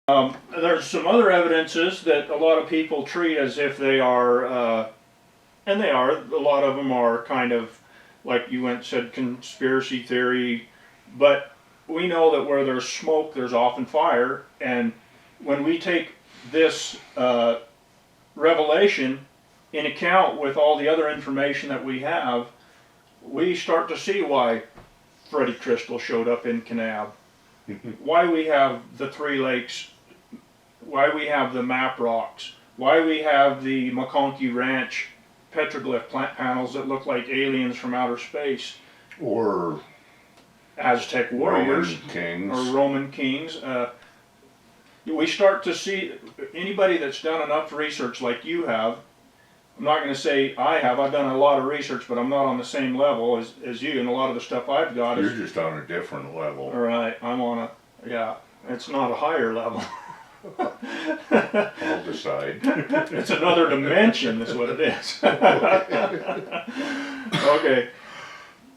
There's some other evidences that a lot of people treat as if they are, and they are, a lot of them are kind of, like you said, conspiracy theory, but we know that where there's smoke, there's often fire, and when we take this revelation in account with all the other information that we have, we start to see why Freddie Crystal showed up in Kanab, why we have the Three Lakes, why we have the map rocks, why we have the McConkey Ranch petroglyph plant panels that look like aliens from outer space, or Aztec warriors, Roman kings. or Roman kings. We start to see, anybody that's done enough research like you have, I'm not going to say I have, I've done a lot of research, but I'm not on the same level as you, and a lot of the stuff I've got You're just on a different level. All right, I'm on a, yeah, it's not a higher level. I'll decide. It's another dimension is what it is. Okay.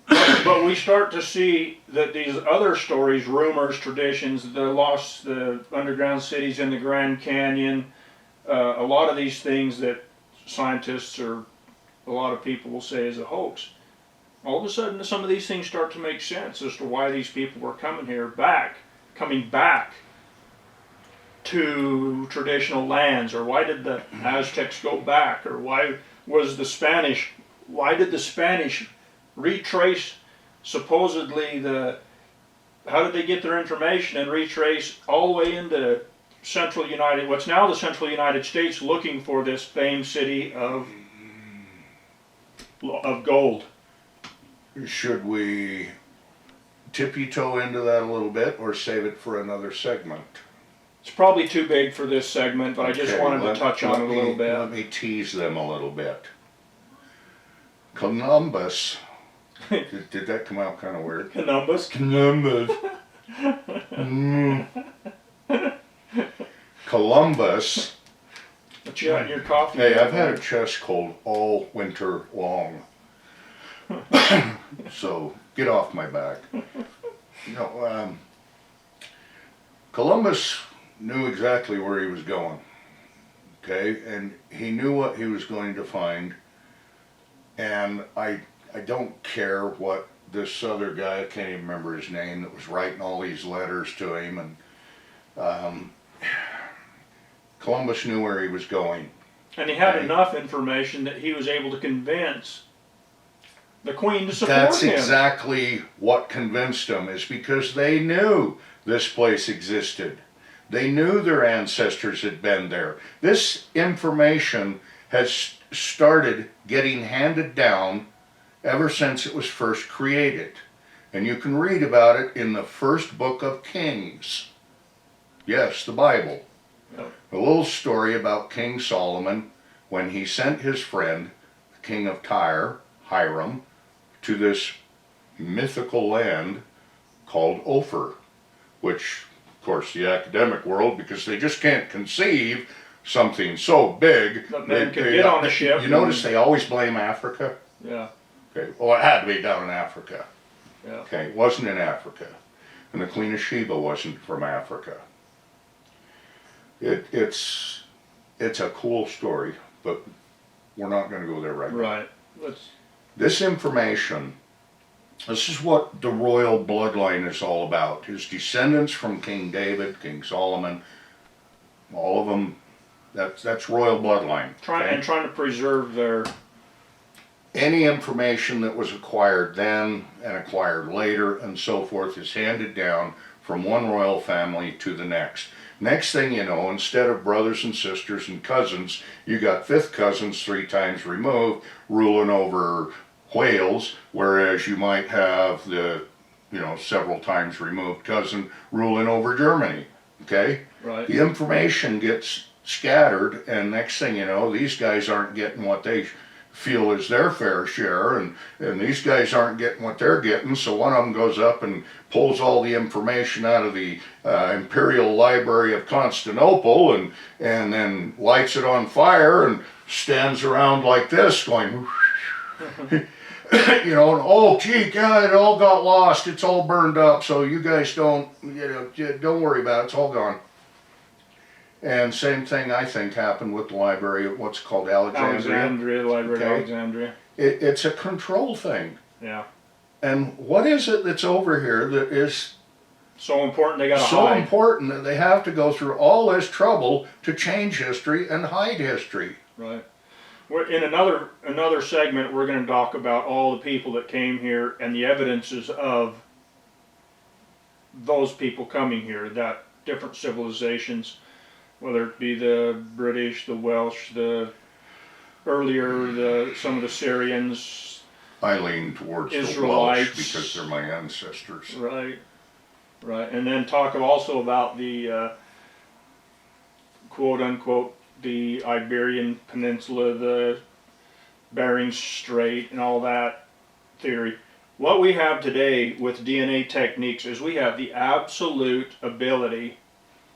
But we start to see that these other stories, rumors, traditions, the underground cities in the Grand Canyon, a lot of these things that scientists or a lot of people will say is a hoax. All of a sudden, some of these things start to make sense as to why these people were coming back to traditional lands, or why did the Aztecs go back, or why did the Spanish retrace supposedly how did they get their information and retrace all the way into what's now the central United States, looking for this famed city of gold? Should we tippy-toe into that a little bit or save it for another segment? It's probably too big for this segment, but I just wanted to touch on it a little bit. Let me tease them a little bit. Columbus, did that come out kind of weird? Columbus? Columbus. What you got in your coffee? Hey, I've had a chest cold all winter long. So get off my back. Columbus knew exactly where he was going, okay, and he knew what he was going to find, and I don't care what this other guy, I can't even remember his name, that was writing all these letters to him, and Columbus knew where he was going. And he had enough information that he was able to convince the Queen to support him. That's exactly what convinced them, is because they knew this place existed. They knew their ancestors had been there. This information has started getting handed down ever since it was first created. And you can read about it in the first book of Kings. Yes, the Bible. Yep. A little story about King Solomon when he sent his friend, the king of Tyre, Hiram, to this mythical land called Ophir, which, of course, the academic world, because they just can't conceive something so big. That men could get on a ship. You notice they always blame Africa? Yeah. Okay. Well, it had to be down in Africa. Yeah. Okay, it wasn't in Africa. And the Queen of Sheba wasn't from Africa. It's a cool story, but we're not going to go there right now. Right. This information, this is what the royal bloodline is all about. His descendants from King David, King Solomon, all of them, that's royal bloodline. Trying to preserve their... Any information that was acquired then and acquired later and so forth is handed down from one royal family to the next. Next thing you know, instead of brothers and sisters and cousins, you got fifth cousins 3 times removed ruling over Wales, whereas you might have the, several times removed cousin ruling over Germany, okay? Right. The information gets scattered, and next thing you know, these guys aren't getting what they feel is their fair share, and these guys aren't getting what they're getting, so one of them goes up and pulls all the information out of the Imperial Library of Constantinople and then lights it on fire and stands around like this going oh gee, God, it all got lost, it's all burned up, so you guys don't worry about it, it's all gone. And same thing I think happened with the library at what's called Alexandria. The Library of Okay. Alexandria. It's a control thing. Yeah. And what is it that's over here that is So important they gotta so hide. important that they have to go through all this trouble to change history and hide history? Right. We're in another segment. We're going to talk about all the people that came here and the evidences of those people coming here. That different civilizations, whether it be the British, the Welsh, the some of the Syrians. I lean towards the Israelites. Welsh because they're my ancestors. Right. Right. And then talk also about the quote unquote the Iberian Peninsula, the Bering Strait, and all that theory. What we have today with DNA techniques is we have the absolute ability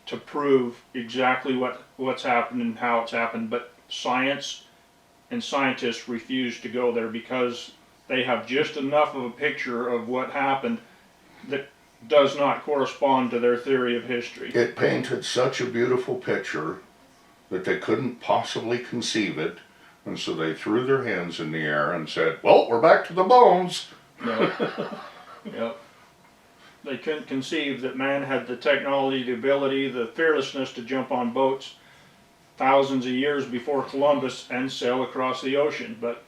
to prove exactly what's happened and how it's happened, but science and scientists refuse to go there because they have just enough of a picture of what happened that does not correspond to their theory of history. It painted such a beautiful picture that they couldn't possibly conceive it, and so they threw their hands in the air and said, well, we're back to the bones. Yep. Yep. They couldn't conceive that man had the technology, the ability, the fearlessness to jump on boats thousands of years before Columbus and sail across the ocean. But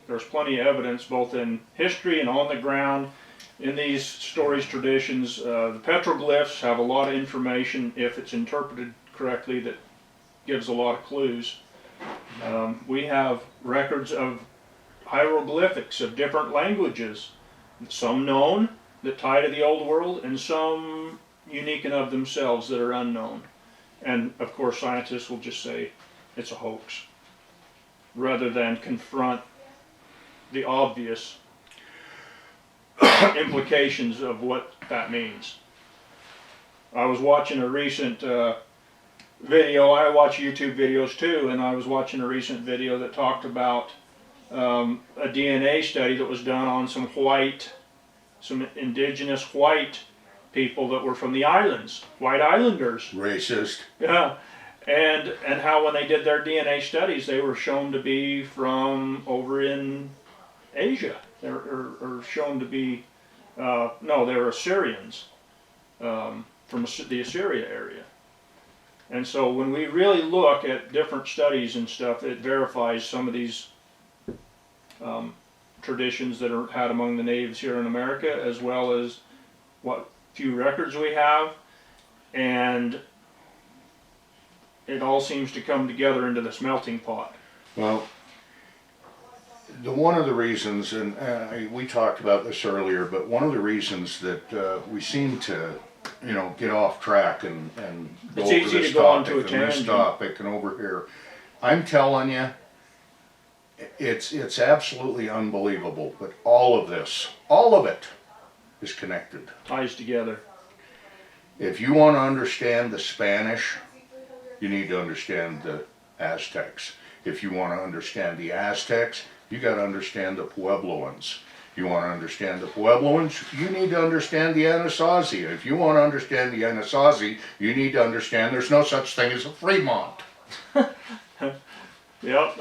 there's plenty of evidence both in history and on the ground in these stories, traditions. The petroglyphs have a lot of information if it's interpreted correctly that gives a lot of clues. We have records of hieroglyphics of different languages, some known that tie to the old world and some unique and of themselves that are unknown. And of course scientists will just say it's a hoax rather than confront the obvious implications of what that means. I was watching a recent video. I watch YouTube videos too, and I was watching a recent video that talked about a DNA study that was done on some indigenous white people that were from the islands, white islanders. Racist. Yeah, and how when they did their DNA studies, they were shown to be from over in Asia, or shown to be no, they were Assyrians from the Assyria area. And so when we really look at different studies and stuff, it verifies some of these traditions that are had among the natives here in America, as well as what few records we have, and it all seems to come together into this melting pot. Well, one of the reasons, and we talked about this earlier, but one of the reasons that we seem to, get off track and go It's over easy this to go onto a topic and this tangent. topic and over here. I'm telling you, it's absolutely unbelievable, but all of it is connected. Ties together. If you want to understand the Spanish, you need to understand the Aztecs. If you want to understand the Aztecs, you got to understand the Puebloans. You want to understand the Puebloans, you need to understand the Anasazi. If you want to understand the Anasazi, you need to understand there's no such thing as a Fremont. Yep,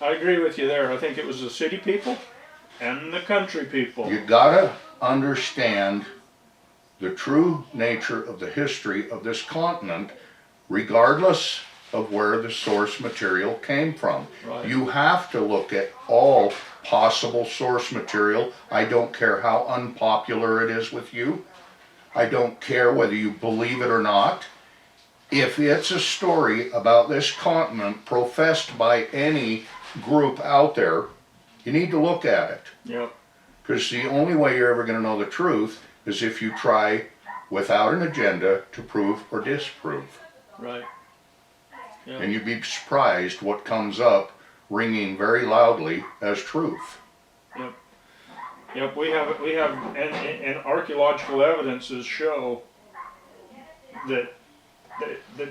I agree with you there. I think it was the city people and the country people. You gotta understand the true nature of the history of this continent, regardless of where the source material came from. Right. You have to look at all possible source material. I don't care how unpopular it is with you. I don't care whether you believe it or not. If it's a story about this continent professed by any group out there, you need to look at it. Yep. Because the only way you're ever going to know the truth is if you try, without an agenda, to prove or disprove. Right. Yep. And you'd be surprised what comes up ringing very loudly as truth. Yep. Yep. We have and archaeological evidences show that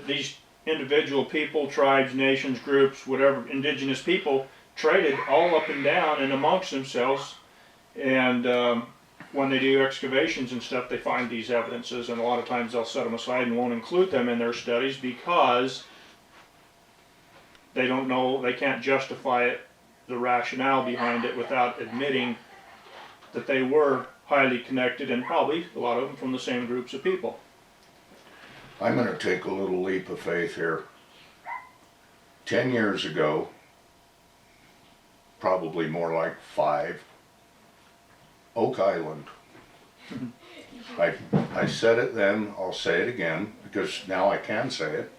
these individual people, tribes, nations, groups, whatever, indigenous people traded all up and down and amongst themselves, and when they do excavations and stuff, they find these evidences, and a lot of times they'll set them aside and won't include them in their studies because they don't know, they can't justify it, the rationale behind it, without admitting that they were highly connected, and probably a lot of them from the same groups of people. I'm gonna take a little leap of faith here. 10 years ago, probably more like 5, Oak Island. I said it then, I'll say it again, because now I can say it.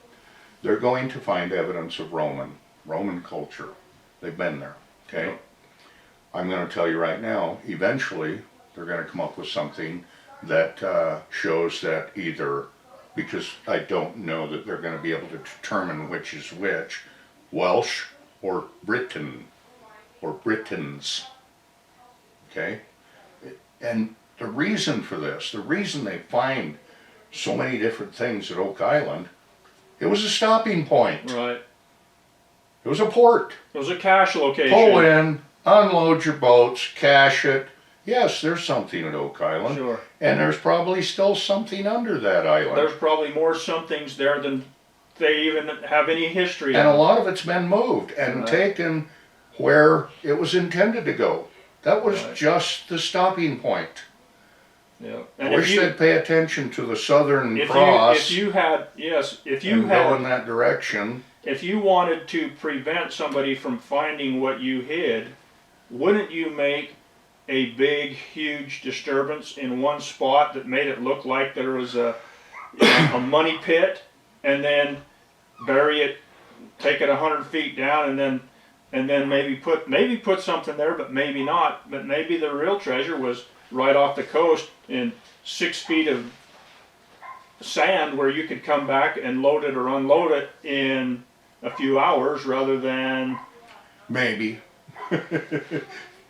They're going to find evidence of Roman culture. They've been there, okay? Yep. I'm gonna tell you right now, eventually, they're gonna come up with something that shows that either, because I don't know that they're gonna be able to determine which is which, Welsh or Britain, or Britons, okay? And the reason for this, the reason they find so many different things at Oak Island, it was a stopping point. Right. It was a port. It was a cache location. Pull in, unload your boats, cache it. Yes, there's something at Oak Island. Sure. And there's probably still something under that island. There's probably more somethings there than they even have any history And a of. lot of it's been moved and Right. taken where it was intended to go. That was Right. just the stopping point. Yeah. I And wish they'd pay attention to the Southern if Cross you had, yes, if you and go in had, that direction. if you wanted to prevent somebody from finding what you hid, wouldn't you make a big, huge disturbance in one spot that made it look like there was a money pit, and then bury it, take it 100 feet down, and then maybe put something there, but maybe not. But maybe the real treasure was right off the coast in 6 feet of sand, where you could come back and load it or unload it in a few hours, rather than Maybe.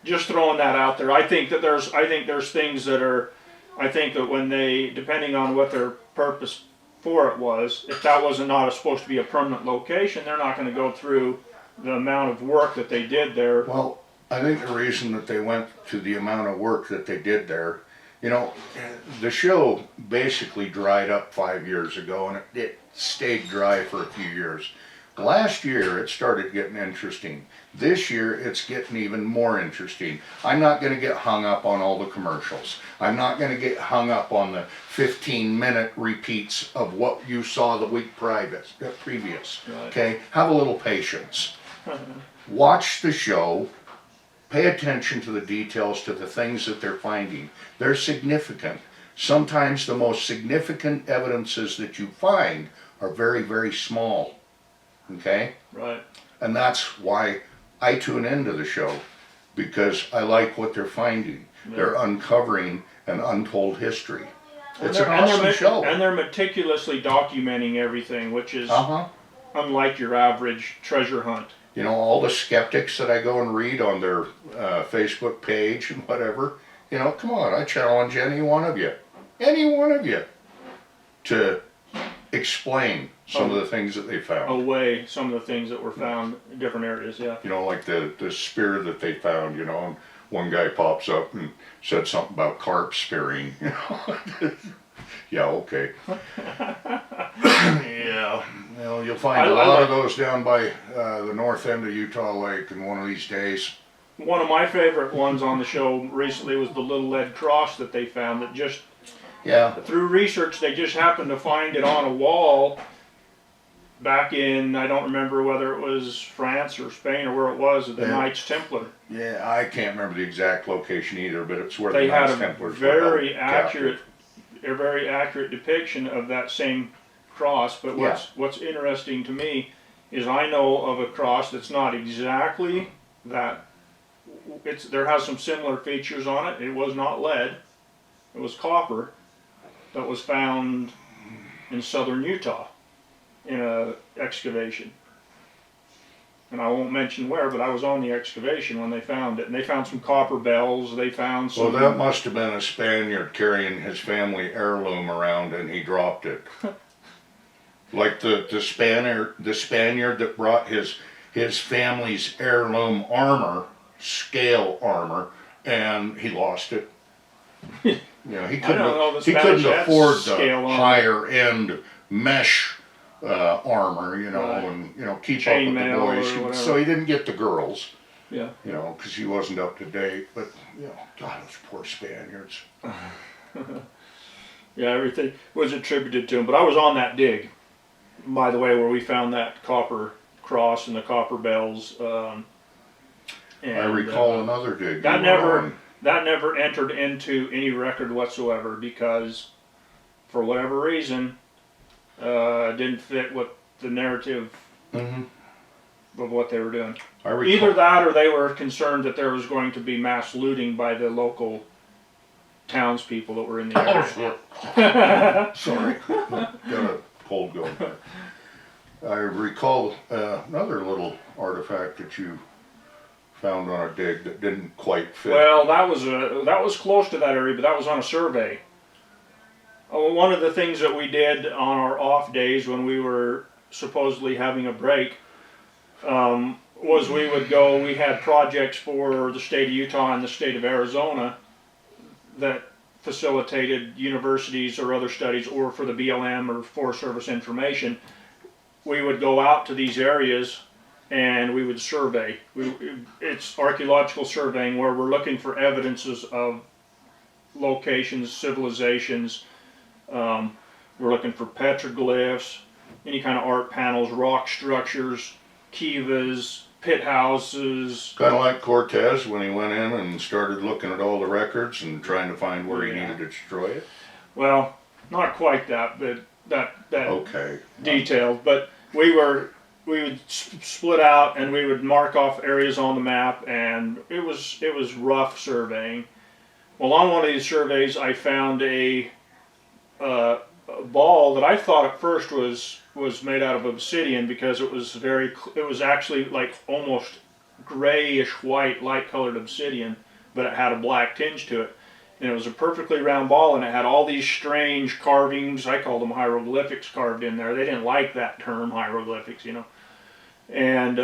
just throwing that out there. I think there's things that are, I think that when they, depending on what their purpose for it was, if that wasn't not supposed to be a permanent location, they're not going to go through the amount of work that they did there. Well, I think the reason that they went to the amount of work that they did there, you know, the show basically dried up 5 years ago, and it stayed dry for a few years. Last year it started getting interesting. This year it's getting even more interesting. I'm not going to get hung up on all the commercials. I'm not going to get hung up on the 15-minute repeats of what you saw the week previous. Right. Okay, have a little patience. Watch the show. Pay attention to the details, to the things that they're finding. They're significant. Sometimes the most significant evidences that you find are very, very small. Okay? Right. And that's why I tune into the show, because I like what they're finding. Yeah. They're uncovering an untold history. It's And an they're- awesome show. And they're meticulously documenting everything, which is Uh-huh. unlike your average treasure hunt. You know, all the skeptics that I go and read on their Facebook page and whatever, you know, come on, I challenge any one of you, to explain some of the things that they found. Away some of the things that were found in different areas, yeah. You know, like the spear that they found, you know, and one guy pops up and said something about carp spearing, you know. Yeah, okay. Yeah, you know, you'll find a lot of those down by the north end of Utah Lake in one of these days. One of my favorite ones on the show recently was the little lead cross that they found, that just, Yeah, through research, they just happened to find it on a wall back in, I don't remember whether it was France or Spain or where it was, of the Yeah. Knights Templar. yeah, I can't remember the exact location either, but it's where They the had Knights a Templars were held very accurate, captive. a very accurate depiction of that same cross. But what's interesting to me is I know of a cross that's not exactly that. There has some similar features on it. It was not lead, it was copper, that was found in southern Utah in a excavation. And I won't mention where, but I was on the excavation when they found it. And they found some copper bells, they found some... Well, that must have been a Spaniard carrying his family heirloom around and he dropped it. Like the Spaniard that brought his family's heirloom armor, scale armor, and he lost it. You know, he I don't know the couldn't, he Spanish couldn't had afford scale the on it. higher end mesh armor, you know, Right. and you know keep up with the Chainmail boys. or whatever. So he didn't get the girls, Yeah. you know, because he wasn't up to date. But you know, God, those poor Spaniards. Yeah, everything was attributed to him. But I was on that dig, by the way, where we found that copper cross and the copper bells. And, I recall another dig. that you were never on. that never entered into any record whatsoever because, for whatever reason, it didn't fit with the narrative Mhm. of what they were doing. I recall. Either that, or they were concerned that there was going to be mass looting by the local townspeople that were in the Oh area. shit! Sorry, got a cold going. I recall another little artifact that you found on a dig that didn't quite fit. Well, that was close to that area, but that was on a survey. One of the things that we did on our off days when we were supposedly having a break was we would go. We had projects for the state of Utah and the state of Arizona that facilitated universities or other studies, or for the BLM or Forest Service information. We would go out to these areas and we would survey. It's archaeological surveying where we're looking for evidences of locations, civilizations. We're looking for petroglyphs, any kind of art panels, rock structures, kivas, pit houses. Kind of like Cortez when he went in and started looking at all the records and trying to find where he needed to destroy it. Well, not quite that, but that Okay. detailed. But we would split out and we would mark off areas on the map, and it was rough surveying. Well, on one of these surveys, I found a ball that I thought at first was made out of obsidian because it was actually like almost grayish white, light colored obsidian, but it had a black tinge to it. And it was a perfectly round ball, and it had all these strange carvings. I call them hieroglyphics carved in there. They didn't like that term, hieroglyphics, you know. And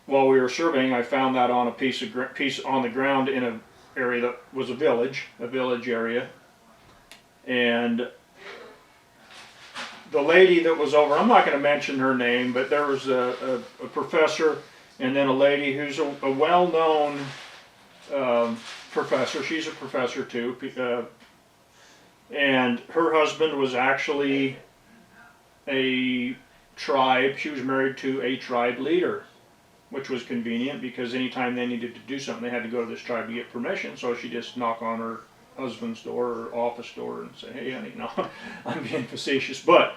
while we were surveying, I found that on a piece on the ground in an area that was a village area. And the lady that was over, I'm not going to mention her name, but there was a professor and then a lady who's a well-known professor. She's a professor too, and her husband was actually a tribe. She was married to a tribe leader, which was convenient because anytime they needed to do something, they had to go to this tribe to get permission. So she just knock on her husband's door or office door and say, "Hey, honey, no, I'm being facetious." But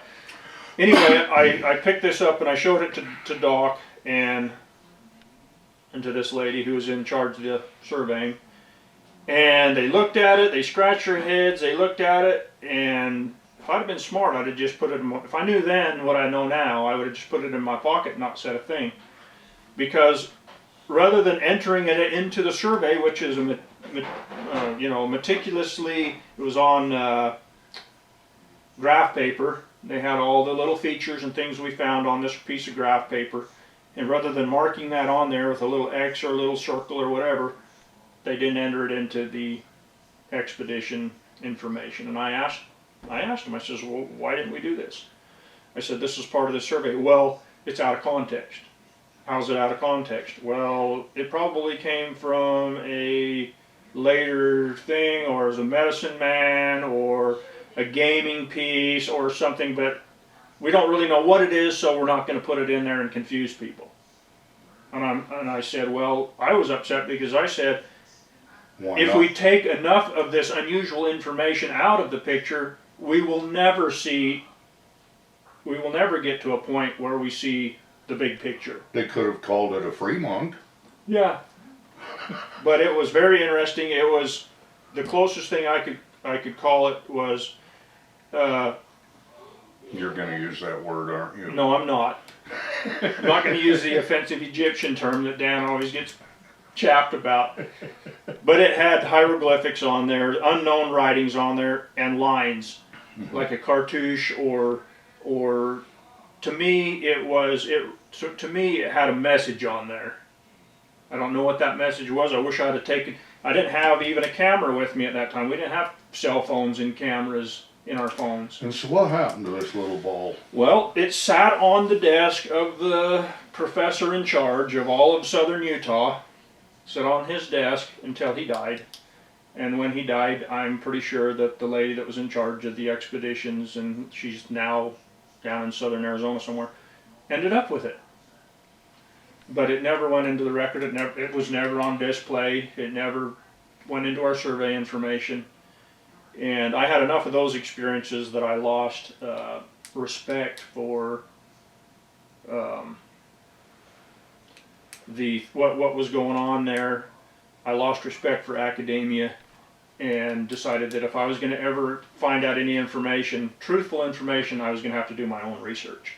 anyway, I picked this up and I showed it to Doc and to this lady who was in charge of the surveying. And they looked at it, they scratched their heads, they looked at it, and if I'd have been smart, I'd have just put it in if I knew then what I know now, I would have just put it in my pocket and not said a thing. Because rather than entering it into the survey, which is meticulously, it was on graph paper, they had all the little features and things we found on this piece of graph paper, and rather than marking that on there with a little X or a little circle or whatever, they didn't enter it into the expedition information. And I asked him, I says, "Well, why didn't we do this?" I said, "This is part of the survey." "Well, it's out of context." "How's it out of context?" "Well, it probably came from a later thing, or as a medicine man, or a gaming piece, or something, but we don't really know what it is, so we're not going to put it in there and confuse people." And I said, well, I was upset because I said, if we take enough of this unusual information out of the picture, we will never get to a point where we see the big picture. They could have called it a Fremont. Yeah. But it was very interesting. It was the closest thing I could call it was. You're going to use that word, aren't you? No, I'm not. I'm not going to use the offensive Egyptian term that Dan always gets chapped about. But it had hieroglyphics on there, unknown writings on there, and lines, like a cartouche or to me it had a message on there. I don't know what that message was. I wish I'd have taken. I didn't have even a camera with me at that time. We didn't have cell phones and cameras in our phones. And so what happened to this little ball? Well, it sat on the desk of the professor in charge of all of southern Utah, sat on his desk until he died. And when he died, I'm pretty sure that the lady that was in charge of the expeditions, and she's now down in southern Arizona somewhere, ended up with it. But it never went into the record. It was never on display. It never went into our survey information. And I had enough of those experiences that I lost respect for what was going on there. I lost respect for academia, and decided that if I was going to ever find out any information, truthful information, I was going to have to do my own research.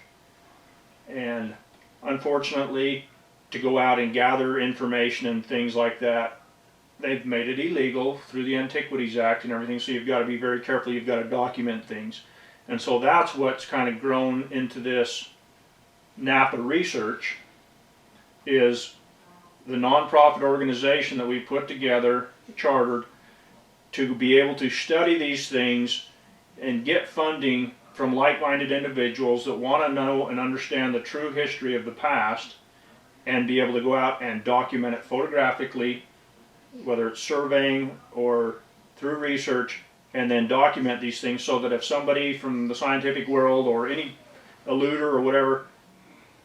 And unfortunately, to go out and gather information and things like that, they've made it illegal through the Antiquities Act and everything, so you've got to be very careful. You've got to document things. And so that's what's kind of grown into this Napa Research, is the nonprofit organization that we put together, chartered, to be able to study these things and get funding from like-minded individuals that want to know and understand the true history of the past, and be able to go out and document it photographically, whether it's surveying or through research, and then document these things so that if somebody from the scientific world or any eluder or whatever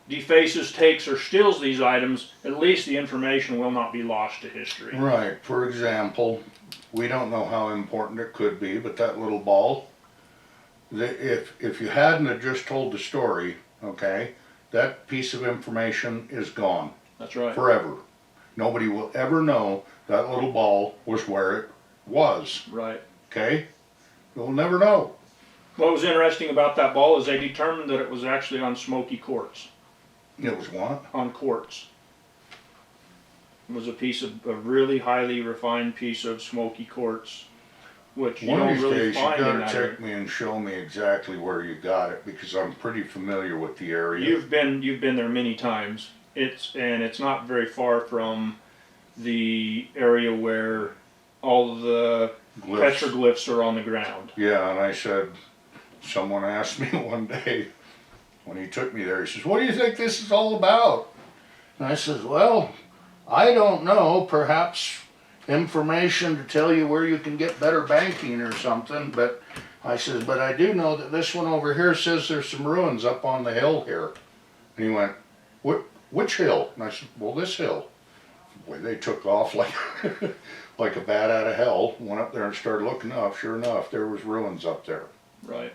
defaces, takes, or steals these items, at least the information will not be lost to history. Right. For example, we don't know how important it could be, but that little ball, if you hadn't have just told the story, okay, that piece of information is gone. That's right. Forever. Nobody will ever know that little ball was where it was. Right. Okay? You'll never know. What was interesting about that ball is they determined that it was actually on smoky quartz. It was what? On quartz. It was a really highly refined piece of smoky quartz, which you One of don't these really days you find in gotta that take area. me and show me exactly where you got it, because I'm pretty familiar with the area. You've been there many times. It's not very far from the area where all the Glyphs. petroglyphs are on the ground. Yeah, and I said, someone asked me one day when he took me there, he says, "What do you think this is all about?" And I says, "Well, I don't know, perhaps information to tell you where you can get better banking or something, but I says, but I do know that this one over here says there's some ruins up on the hill here." And he went, "Which hill?" And I said, "Well, this hill." Boy, they took off like like a bat out of hell. Went up there and started looking up. Sure enough, there was ruins up there. Right.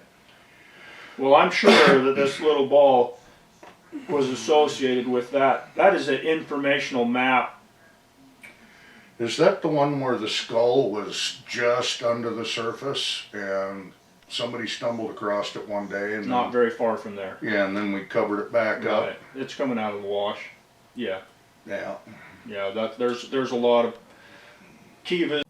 Well, I'm sure that this little ball was associated with that. That is an informational map. Is that the one where the skull was just under the surface and somebody stumbled across it one day? And Not very far from there. yeah, and then we covered it back up. Right. It's coming out of the wash. Yeah. Yeah. Yeah. There's a lot of kivas.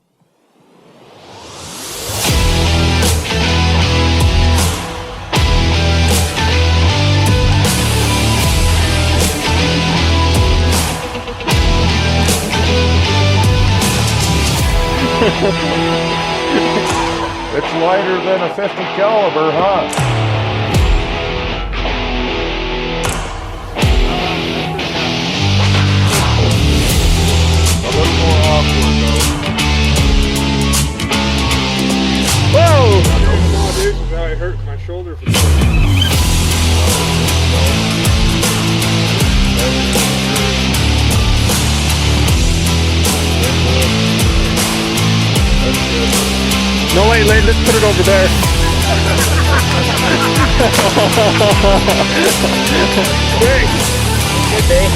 It's lighter than a 50 caliber, huh? A little more awkward though. Whoa! Oh, dude, now I hurt my shoulder for No, wait, let's put it over there. Hey! Good day.